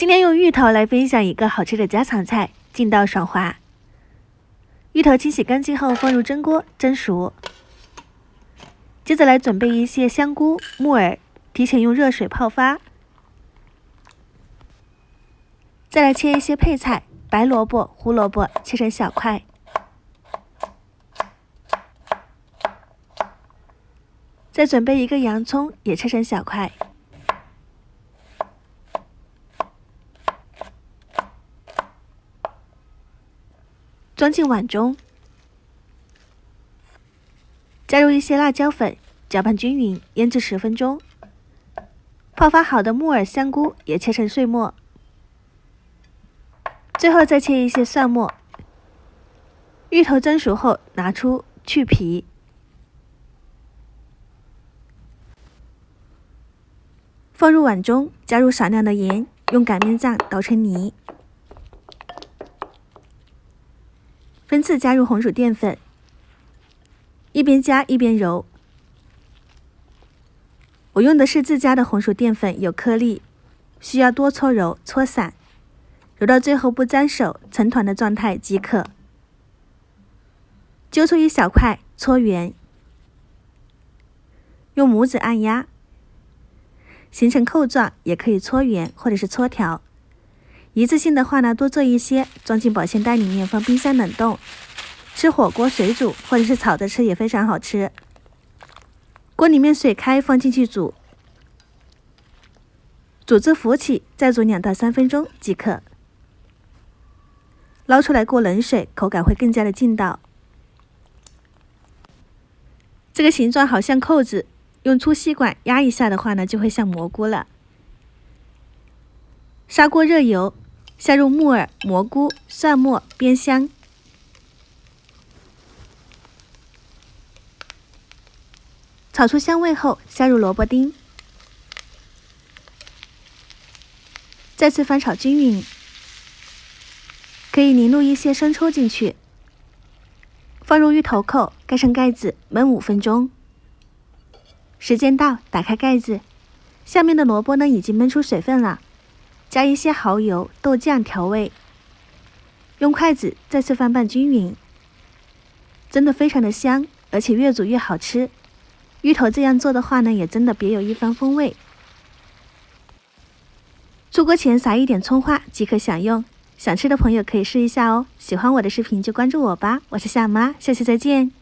今天用芋头来分享一个好吃的家常菜，劲道爽滑。芋头清洗干净后放入蒸锅蒸熟，接着来准备一些香菇、木耳，提前用热水泡发。再来切一些配菜，白萝卜、胡萝卜切成小块。再准备一个洋葱，也切成小块。装进碗中，加入一些辣椒粉，搅拌均匀，腌制10分钟。泡发好的木耳、香菇也切成碎末。最后再切一些蒜末。芋头蒸熟后拿出去皮，放入碗中，加入少量的盐，用擀面杖捣成泥。分次加入红薯淀粉，一边加一边揉。我用的是自家的红薯淀粉，有颗粒，需要多搓揉，搓散，揉到最后不沾手、成团的状态即可。揪出一小块，搓圆，用拇指按压，形成扣状，也可以搓圆或者是搓条。一次性的话呢，多做一些，装进保鲜袋里面，放冰箱冷冻。吃火锅、水煮或者是炒着吃也非常好吃。锅里面水开，放进去煮，煮至浮起，再煮2到3分钟即可。捞出来过冷水，口感会更加的劲道。这个形状好像扣子，用粗细管压一下的话呢，就会像蘑菇了。砂锅热油，下入木耳、蘑菇、蒜末煸香，炒出香味后，下入萝卜丁，再次翻炒均匀，可以淋入一些生抽进去，放入芋头扣，盖上盖子焖5分钟。时间到，打开盖子，下面的萝卜呢已经焖出水分了。加一些蚝油、豆酱调味，用筷子再次翻拌均匀，真的非常的香，而且越煮越好吃。芋头这样做的话呢，也真的别有一番风味。出锅前撒一点葱花即可享用，想吃的朋友可以试一下哦。喜欢我的视频就关注我吧，我是夏妈，下期再见。